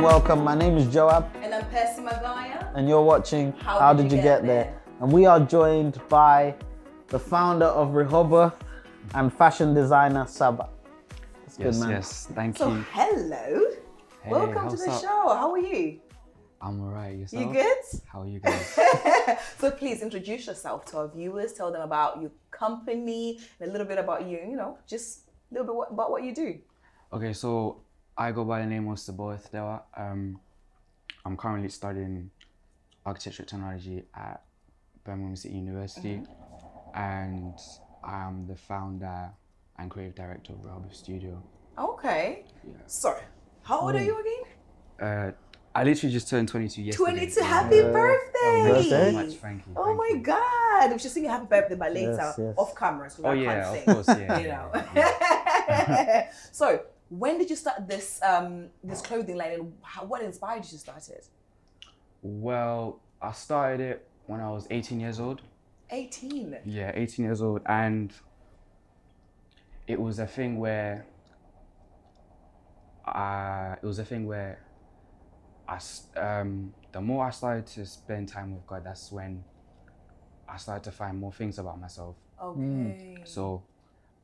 welcome. My name is Joab. And I'm Percy Magaya. And you're watching How Did You Get There? And we are joined by the founder of REHOBOTH and fashion designer SEBA. That's good, man. Yes, thank So, you. hello. Hey, Welcome to the show. How are you? I'm alright, yourself? You good? How are you guys? So please introduce yourself to our viewers. Tell them about your company, and a little bit about you, just a little bit about what you do. Okay, so I go by the name of Rita Ora. I'm currently studying architecture technology at Birmingham City University, and I'm the founder and creative director of REHOBOTH Studio. Okay. Yeah. So, how old are you again? I literally just turned 22 yesterday. 22, happy birthday! Thank you so much, thank you. Oh my God! We should sing you happy birthday by later, Yes. off camera, so I can't sing. Of course, yeah. You know. So, when did you start this this clothing line, and what inspired you to start it? Well, I started it when I was 18 years old. 18? Yeah, 18 years old, and it was a thing where the more I started to spend time with God, that's when I started to find more things about myself. Okay. So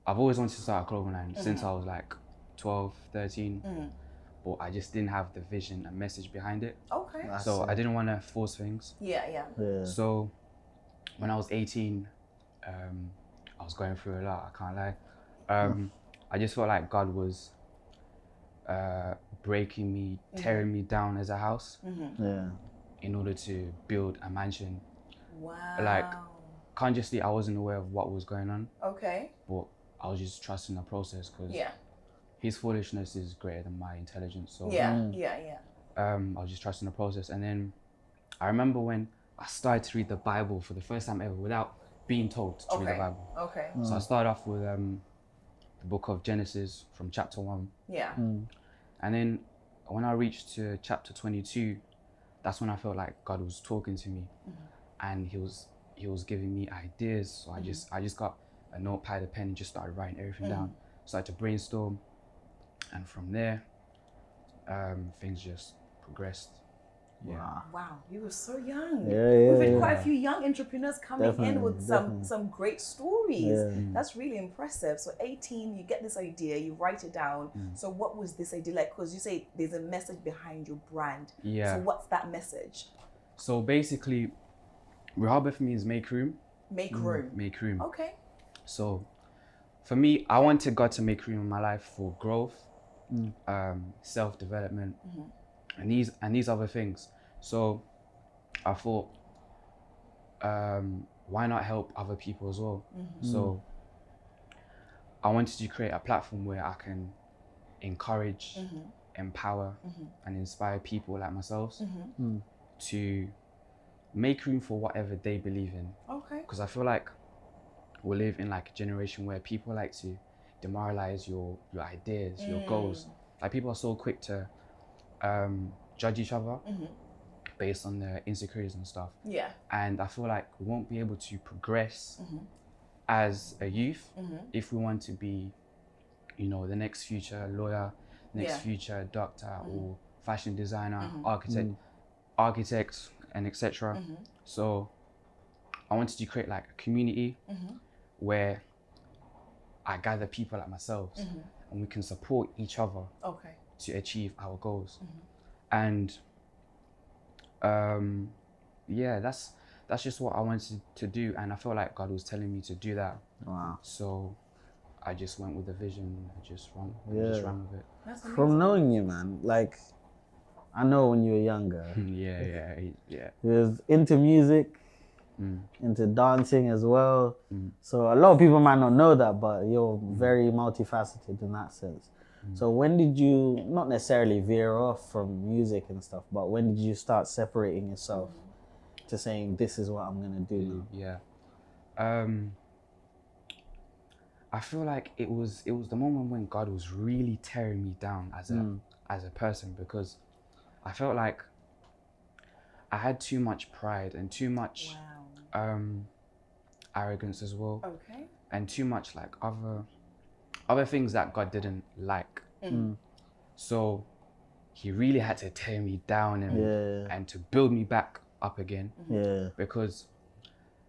I've always wanted to start a clothing line since I was like 12, 13, but I just didn't have the vision and message behind it. Okay. So I didn't want to force things. Yeah. So when I was 18, I was going through a lot, I can't lie. I just felt like God was breaking me, tearing me down as a house in order to build a mansion. Wow. Like, consciously, I wasn't aware of what was going on. Okay. But I was just trusting the process because his foolishness is greater than my intelligence. So I was just trusting the process. And then I remember when I started to read the Bible for the first time ever without being told to read the Bible. Okay. So I started off with the book of Genesis from chapter 1. Yeah. And then when I reached to chapter 22, that's when I felt like God was talking to me, and he was giving me ideas. So I just got a notepad, a pen, and just started writing everything down. Started to brainstorm, and from there, things just progressed. Yeah. Wow, you were so young. Yeah. We've had quite a few young entrepreneurs coming in with some great stories. Yeah. That's really impressive. So 18, you get this idea, you write it down. So what was this idea like? Because you say there's a message behind your brand. Yeah. So what's that message? So basically, REHOBOTH means make room. Make room. Make room. Okay. So for me, I wanted God to make room in my life for growth, self-development, and these other things. So I thought, why not help other people as well? So I wanted to create a platform where I can encourage, empower, and inspire people like myself to make room for whatever they believe in. Okay. Because I feel like we live in like a generation where people like to demoralize your ideas, your goals. Like, people are so quick to judge each other based on their insecurities and stuff. Yeah. And I feel like we won't be able to progress as a youth if we want to be, the next future lawyer, next future doctor, or fashion designer, architect, and etc. So I wanted to create like a community where I gather people like myself and we can support each other to achieve our goals. And that's just what I wanted to do, and I felt like God was telling me to do that. Wow. So I just went with the vision. I just ran with it. That's amazing. From knowing you, man, like, I know when you were younger, yeah. you was into music, into dancing as well. So a lot of people might not know that, but you're very multifaceted in that sense. So when did you, not necessarily veer off from music and stuff, but when did you start separating yourself to saying, this is what I'm gonna do now? Yeah. I feel like it was the moment when God was really tearing me down as a person, because I felt like I had too much pride and too much arrogance as well. Okay. And too much like other things that God didn't like. So he really had to tear me down and to build me back up again. Yeah. Because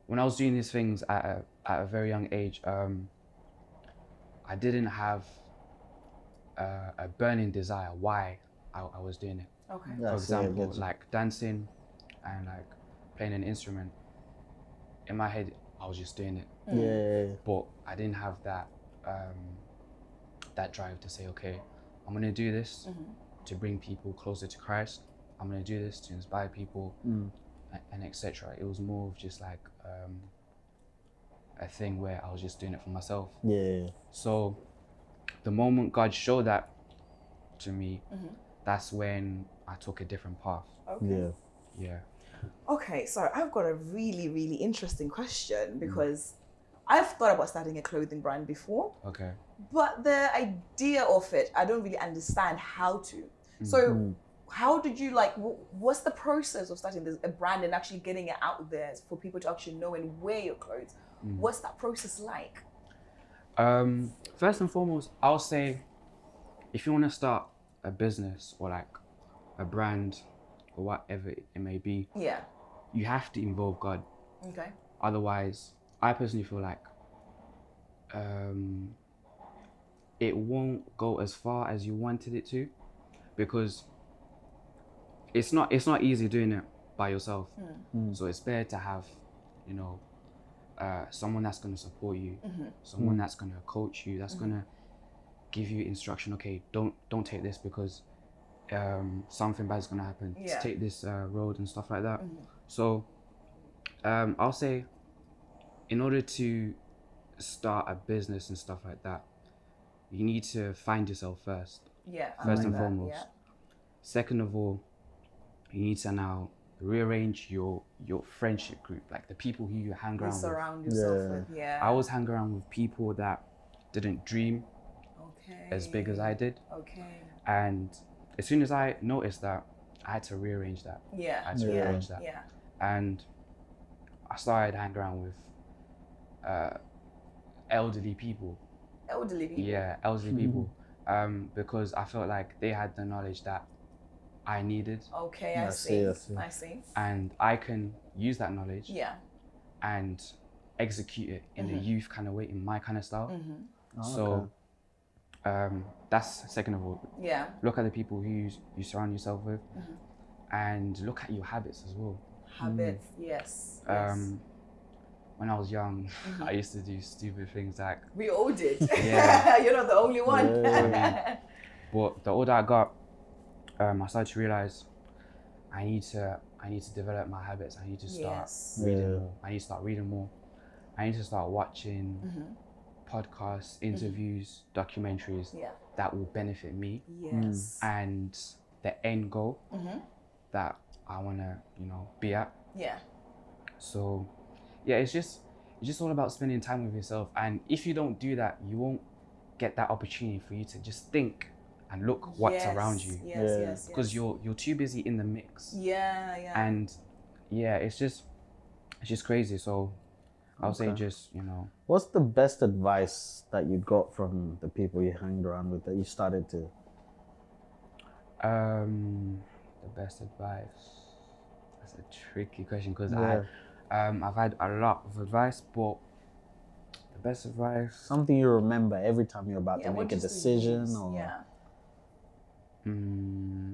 when I was doing these things at a very young age, I didn't have a burning desire why I was doing it. Okay. For example, like dancing and like playing an instrument. In my head, I was just doing it. Yeah. But I didn't have that that drive to say, okay, I'm gonna do this to bring people closer to Christ. I'm gonna do this to inspire people, and etc. It was more of just like a thing where I was just doing it for myself. Yeah. So the moment God showed that to me, that's when I took a different path. Okay. Yeah. Okay, so I've got a really, really interesting question because I've thought about starting a clothing brand before. Okay. But the idea of it, I don't really understand how to. So how did you what's the process of starting a brand and actually getting it out there for people to actually know and wear your clothes? What's that process like? First and foremost, I'll say if you want to start a business or like a brand or whatever it may be, you have to involve God. Okay. Otherwise, I personally feel like it won't go as far as you wanted it to, because it's not easy doing it by yourself. So it's better to have, you know, someone that's going to support you, someone that's going to coach you, that's going to give you instruction. Okay, don't take this because something bad is going to happen. Take this road and stuff like that. So I'll say, in order to start a business and stuff like that, you need to find yourself first. First and foremost. Second of all, you need to now rearrange your friendship group, like the people who you hang around with. Surround yourself with. I always hang around with people that didn't dream as big as I did. And as soon as I noticed that, I had to rearrange that. I had to rearrange that. And I started hanging around with elderly people. Elderly people? Yeah, elderly people. Because I felt like they had the knowledge that I needed. Okay, I see. And I can use that knowledge and execute it in a youth kind of way, in my kind of style. So that's second of all. Look at the people who you surround yourself with, and look at your habits as well. Habits, yes. When I was young, I used to do stupid things like... We all did. You're not the only one. But the older I got, I started to realize I need to develop my habits. I need to start reading more. I need to start reading more. I need to start watching podcasts, interviews, documentaries that will benefit me. And the end goal that I want to, be at. So, it's just all about spending time with yourself. And if you don't do that, you won't get that opportunity for you to just think and look what's around you. Because you're too busy in the mix. And it's just crazy. So I'll say just, What's the best advice that you got from the people you hanged around with that you started to? The best advice. That's a tricky question because I've had a lot of advice, but the best advice. Something you remember every time you're about to make a decision, or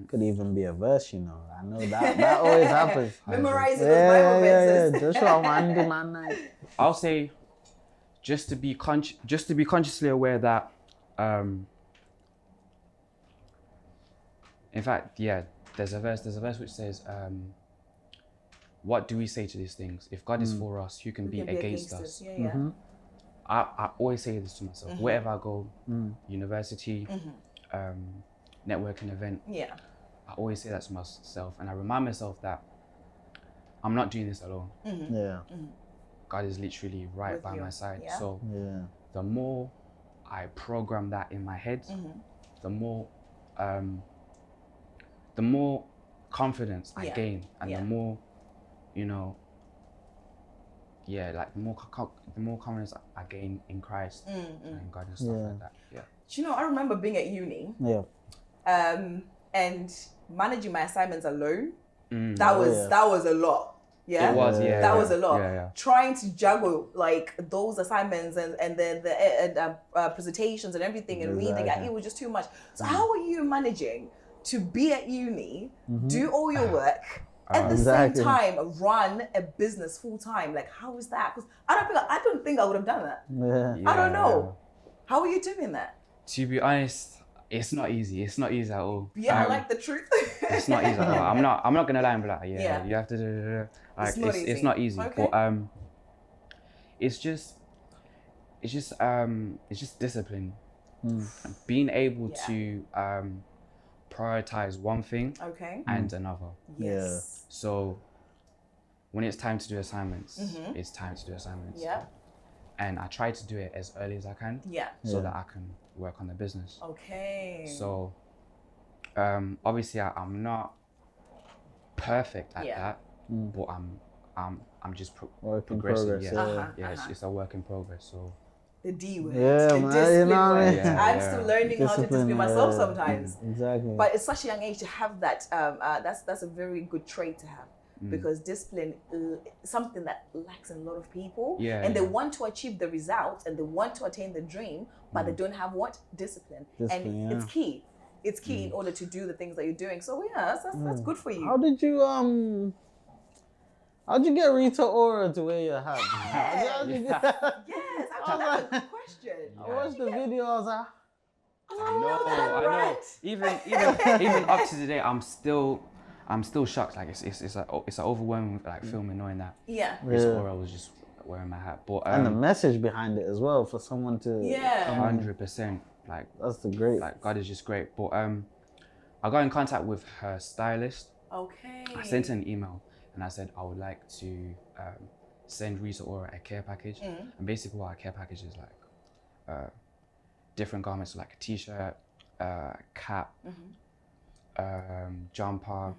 could even be a verse. I know that always happens. Memorizing those Bible verses. Joshua man. I'll say, just to be consciously aware that, in fact, there's a verse which says, what do we say to these things? If God is for us, who can be against us? I always say this to myself. Wherever I go, university, networking event, I always say that to myself, and I remind myself that I'm not doing this alone. God is literally right by my side. So the more I program that in my head, the more confidence I gain, and the more, the more confidence I gain in Christ and God and stuff like that. Do you know, I remember being at uni. and managing my assignments alone, Mm. that was a lot. Yeah, It was, yeah. that was a lot. Yeah, yeah. Trying to juggle like those assignments and then the presentations and everything and reading, it was just too much. So how are you managing to be at uni, do all your work, at the same time run a business full time? Like, how is that? Because I don't think I would have done that. I don't know. How are you doing that? To be honest, it's not easy. It's not easy at all. Yeah, I like the truth. It's not easy at all. I'm not gonna lie and be like, you have to. Like, it's not easy. Okay. But it's just discipline. Being able to prioritize one thing and another. Yes. So when it's time to do assignments, it's time to do assignments. Yeah. And I try to do it as early as I can. Yeah. So that I can work on the business. Okay. So obviously I'm not perfect at that, but I'm just progressing. It's a work in progress. So the D word, Yeah, the man, discipline you know, word. yeah. I'm still learning how to discipline myself sometimes. Exactly. But at such a young age to have that, that's a very good trait to have. Because discipline is something that lacks in a lot of people. And they want to achieve the results and they want to attain the dream, but they don't have what? Discipline. And it's key. It's key in order to do the things that you're doing. So yeah, that's good for you. How'd you get Rita Ora to wear your hat? Yes, actually, that's a good question. I watched the video, I was like, I know. Even up to today, I'm still shocked. Like it's an overwhelming like feeling knowing that Rita Ora was just wearing my hat. But and the message behind it as well for someone to 100%. Like that's the great. Like God is just great. But I got in contact with her stylist. Okay. I sent her an email and I said I would like to send Rita Ora a care package. And basically what a care package is like different garments like a t-shirt, cap, jumper,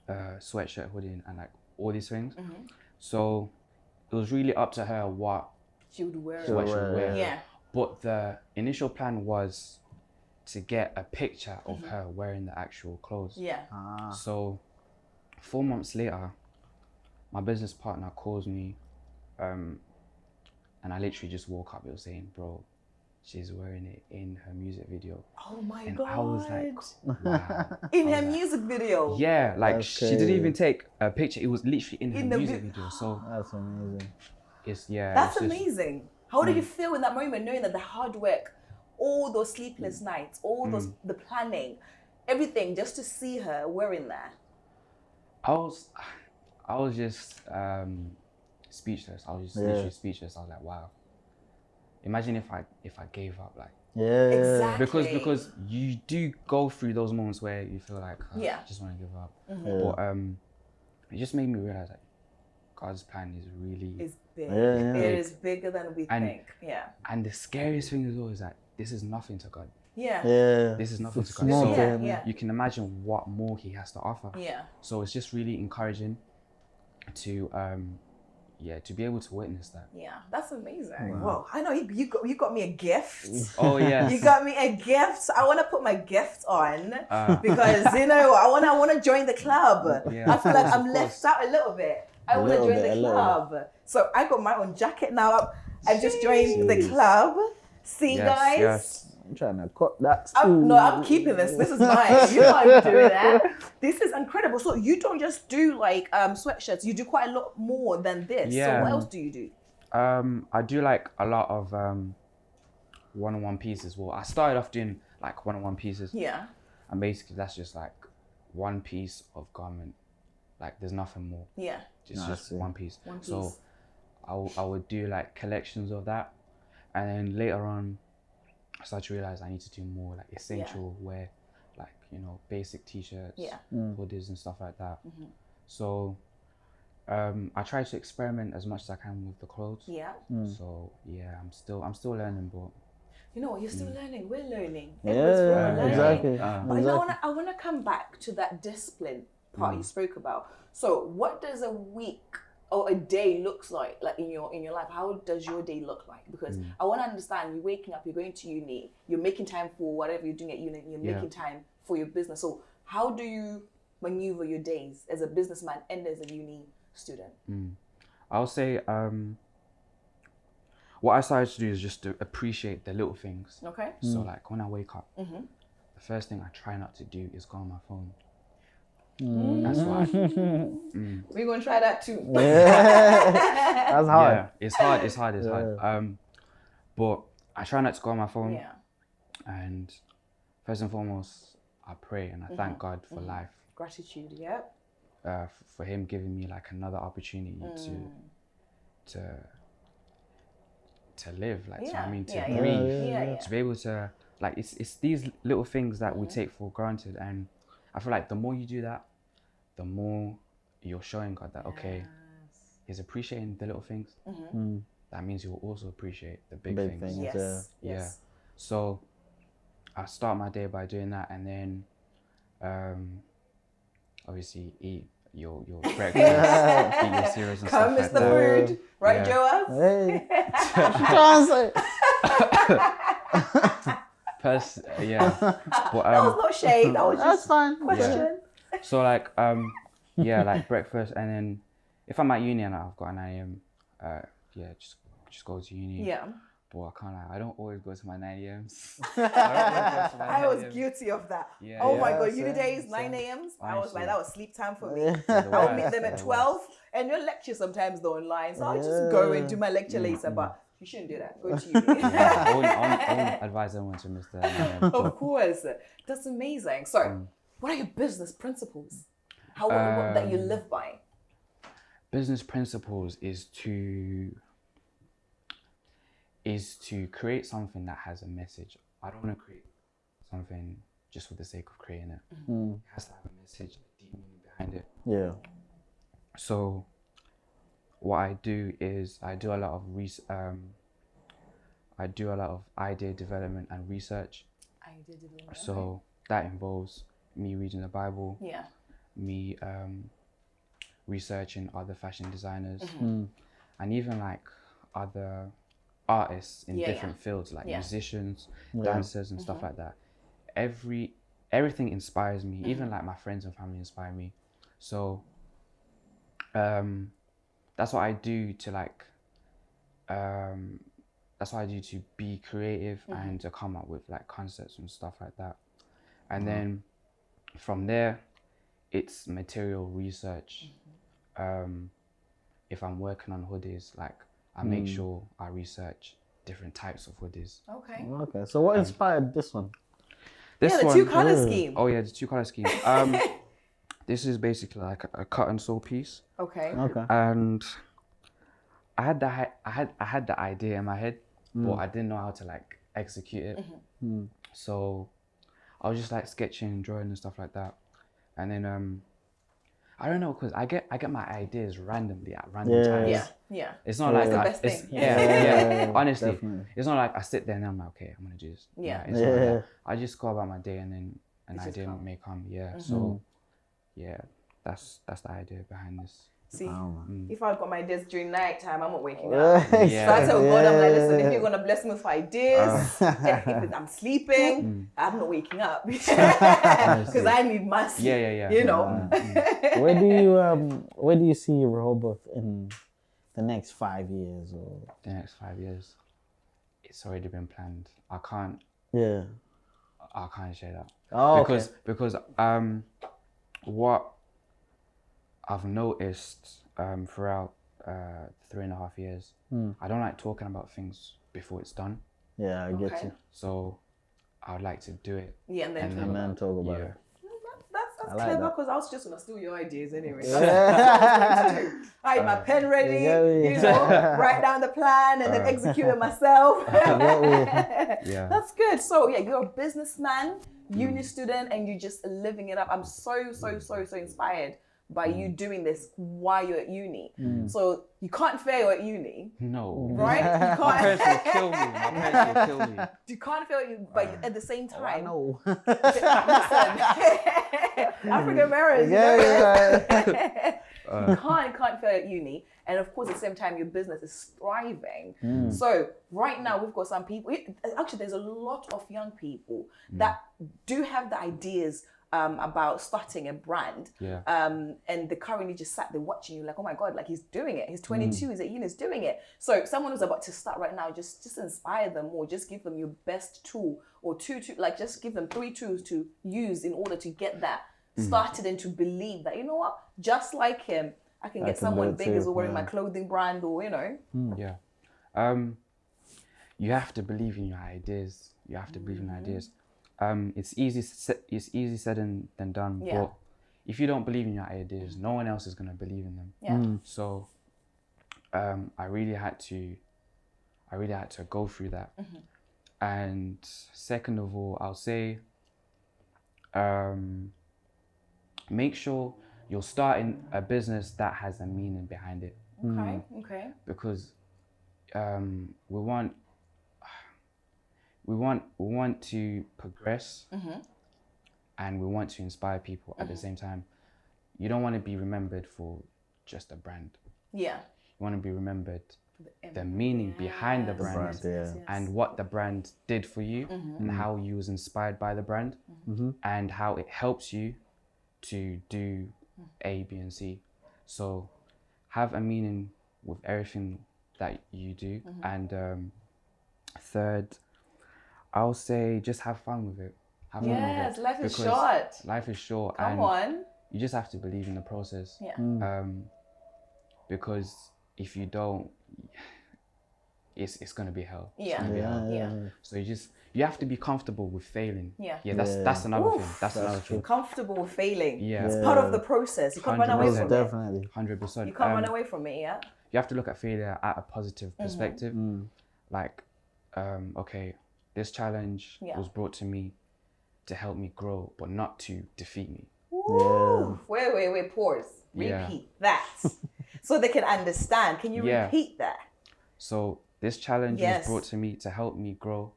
sweatshirt, hoodie, and like all these things. So it was really up to her what she would wear. Yeah. But the initial plan was to get a picture of her wearing the actual clothes. Yeah. So 4 months later, my business partner calls me, and I literally just woke up. It was saying, "Bro, she's wearing it in her music video." Oh my and God. I was like, wow. In her music video? Yeah, like That's she didn't crazy. even take a picture. It was literally in her music video. So That's amazing. That's amazing. How did you feel in that moment, knowing that the hard work, all those sleepless nights, all those the planning, everything, just to see her wearing that? I was just speechless. I was just literally speechless. I was like, wow. Imagine if I gave up, like. Yeah. Exactly. Because you do go through those moments where you feel like I just want to give up. But it just made me realize that God's plan is really big. Yeah. It is bigger than we think. Yeah. And the scariest thing as well is that this is nothing to God. Yeah. This is nothing to God. Small So thing. you can imagine what more He has to offer. Yeah. So it's just really encouraging to to be able to witness that. Yeah, that's amazing. Wow. I know you got me a gift. Oh yes. You got me a gift. I want to put my gift on because I want to join the club. Yeah, I feel like I'm left out a little bit. I want to join the club. So I got my own jacket now. I've just joined the club. See, guys. Yes. I'm trying to cut that. I'm keeping this. This is mine. You know I'm doing that. This is incredible. So you don't just do like sweatshirts. You do quite a lot more than this. Yeah. So what else do you do? I do like a lot of one-on-one pieces. Well, I started off doing like one-on-one pieces. Yeah. And basically that's just like one piece of garment. Like there's nothing more. Yeah. Just one piece. One piece. So I would do like collections of that. And then later on, I started to realize I need to do more like essential wear, like, basic t-shirts, hoodies and stuff like that. So I try to experiment as much as I can with the clothes. Yeah. So yeah, I'm still learning, but you know what, you're still learning, we're learning. Yeah, exactly. But I want to come back to that discipline part you spoke about. So what does a week or a day looks like in your life. How does your day look like? Because I want to understand, you're waking up, you're going to uni, you're making time for whatever you're doing at uni, you're making time for your business. So how do you maneuver your days as a businessman and as a uni student? I'll say what I started to do is just to appreciate the little things. Okay. So like when I wake up, the first thing I try not to do is go on my phone. That's why. We're gonna try that too. That's hard. Yeah, it's hard. But I try not to go on my phone. Yeah. And first and foremost, I pray and I thank God for life. Gratitude, yeah. For him giving me like another opportunity to live, like, so I mean, to breathe, to be able to, like, it's these little things that we take for granted, and I feel like the more you do that, the more you're showing God that okay, he's appreciating the little things. That means he will also appreciate the big things. Yes. So I start my day by doing that, and then obviously eat your breakfast, eat your cereals and Come stuff is like the that. food, right, Joab? Hey, Percy, yeah. But That was not shade. That was just fine. question. so like like breakfast, and then if I'm at uni and I've got an 9 a.m, just go to uni. Yeah. But I can't lie, I don't always go to my 9 a.m s. I was guilty of that. Yeah, oh my God, same, uni days, same. 9 a.m s. I was like, Honestly. that was sleep time for me. The I would meet worst, them at the 12, worst. and your lecture sometimes though online. So I'll just go and do my lecture later, but you shouldn't do that. Go to uni. I won't advise anyone to miss the 9 a.m. Of course. That's amazing. So, what are your business principles? What that you live by? Business principles is to create something that has a message. I don't want to create something just for the sake of creating it. It has to have a message, a deep meaning behind it. Yeah. So what I do is I do a lot of idea development and research. So that involves me reading the Bible, me researching other fashion designers, and even like other artists in different fields, like musicians, dancers and stuff like that. Everything inspires me, even like my friends and family inspire me. So that's what I do to be creative and to come up with like concepts and stuff like that. And then from there, it's material research. If I'm working on hoodies, like I make sure I research different types of hoodies. Okay. Okay. So what inspired this one? This the one, 2-color scheme. Oh yeah, the 2-color scheme. This is basically like a cut and sew piece. Okay. Okay. And I had the idea in my head, but I didn't know how to like execute it. So I was just like sketching and drawing and stuff like that. And then I don't know, because I get my ideas randomly at random times. Yeah. It's not like the I, best it's, thing. yeah. Honestly, Definitely. it's not like I sit there and I'm like, okay, I'm gonna do this. Yeah. It's not like that. I just go about my day and then an just idea come. may come. Yeah. So yeah, that's the idea behind this. See, Wow. if I've got my ideas during night time, I'm not waking up. So I Yeah. tell God, I'm like, listen, if you're gonna bless me with ideas, if I'm sleeping, I'm not waking up because I need my sleep. Yeah. You know. Where do you see Rehoboth in the next 5 years or? The next 5 years, it's already been planned. I can't share that. Oh, because what I've noticed throughout 3.5 years, I don't like talking about things before it's done. Yeah, I get Okay. you. So I would like to do it. Yeah, and then talk And about then talk about Yeah. it. That's I like clever, that. because I was just gonna steal your ideas anyway. Yeah. That's what I was going to do. I had my pen ready, Yeah. write down the plan and then execute it myself. Yeah. That's good. So yeah, you're a businessman, uni student, and you're just living it up. I'm so inspired by you doing this while you're at uni. So you can't fail at uni, No. right? You My can't. parents will kill me. My parents will kill me. You can't fail at uni, but at the same Oh, I time, know. listen, African Americans, Yeah. You can't fail at uni. And of course, at the same time, your business is thriving. So right now, we've got some people. Actually, there's a lot of young people that do have the ideas about starting a brand. And they currently just sat there watching you like, oh my God, like he's doing it. He's 22, he's 18, he's doing it. So if someone who's about to start right now, just inspire them, or just give them your best tool, or like just give them 3 tools to use in order to get that started and to believe that, you know what, just like him, I can get someone big as well wearing my clothing brand, or, you know. You have to believe in your ideas. You have to believe in ideas. It's easy said than done. But if you don't believe in your ideas, no one else is gonna believe in them. So I really had to go through that. And second of all, I'll say make sure you're starting a business that has a meaning behind it. Okay. Because we want to progress, and we want to inspire people at the same time. You don't want to be remembered for just a brand. You want to be remembered the meaning behind the brand, and what the brand did for you, and how you was inspired by the brand, and how it helps you to do A, B, and C. So have a meaning with everything that you do. And third, I'll say just have fun with it. Have fun with it. Life is short. Life is short. Come on. You just have to believe in the process. Because if you don't, it's gonna be hell. So you have to be comfortable with failing. That's another thing. That's another thing. Comfortable with failing. It's part of the process. You can't run away from it. Definitely. 100%. You can't run away from it. You have to look at failure at a positive perspective. Like, okay, this challenge was brought to me to help me grow, but not to defeat me. Wait, pause. Repeat that. So they can understand. Can you repeat that? So this challenge was brought to me to help me grow,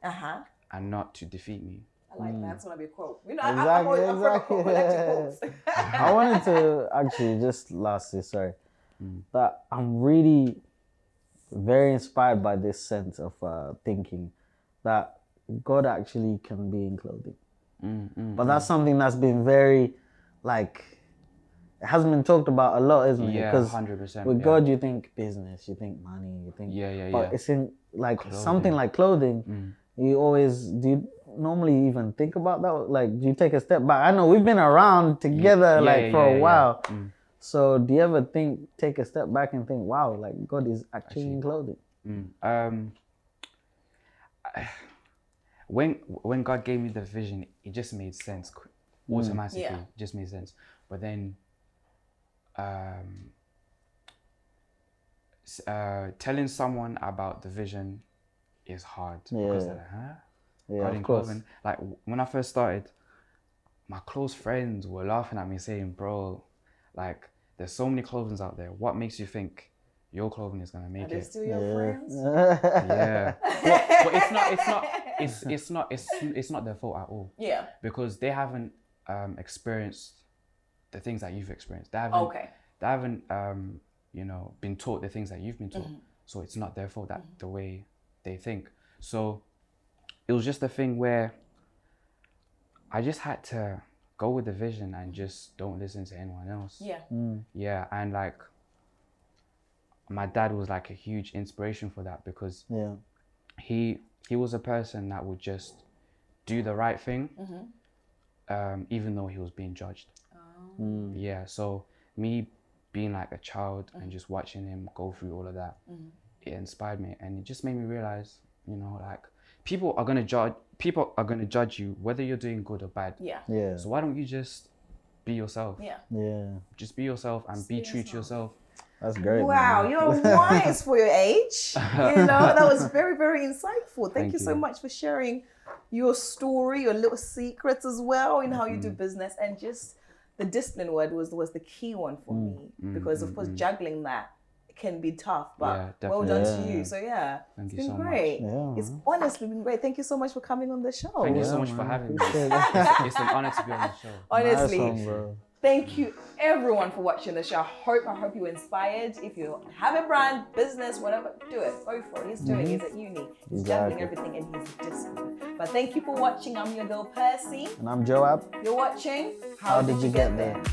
and not to defeat me. I like that. That's gonna be a quote. You know, Exactly. I wanted to actually just lastly, that I'm really very inspired by this sense of thinking that God actually can be in clothing. But that's something that's been very, like, it hasn't been talked about a lot, isn't it? Because 100%. with God, you think business, you think money, you think... But it's in, like, something like clothing, you always... Do you normally even think about that? Like, do you take a step back? I know we've been around together, for a while. So do you ever take a step back and think, wow, like, God is actually in clothing? When God gave me the vision, it just made sense automatically. It just made sense. But then telling someone about the vision is hard because they're like, God in clothing. Like when I first started, my close friends were laughing at me saying, bro, like there's so many clothings out there. What makes you think your clothing is gonna make it? Are they still your friends? But it's not their fault at all. Because they haven't experienced the things that you've experienced. They haven't been taught the things that you've been taught. So it's not their fault that the way they think. So it was just a thing where I just had to go with the vision and just don't listen to anyone else. And like my dad was like a huge inspiration for that, because he was a person that would just do the right thing, even though he was being judged. So me being like a child and just watching him go through all of that, it inspired me, and it just made me realize, like people are gonna judge you whether you're doing good or bad. So why don't you just be yourself? Just be yourself and be true to yourself. That's great. Wow, man. you're wise for your age. That was very, very insightful. Thank you so much for sharing your story, your little secrets as well, in how you do business, and just the discipline word was the key one for me, because of course juggling that can be tough, but well done to you. So Thank it's you been so great. much. It's honestly been great. Thank you so much for coming on the show. Thank you so much for having me. It's an honor to be on the show. Honestly, Nice one, bro. Thank you everyone for watching the show. I hope you were inspired. If you have a brand, business, whatever, do it. Go for it. He's doing it. He's at uni. He's juggling everything in his discipline. But thank you for watching. I'm your girl Percy. And I'm Joab. You're watching How Did You Get There?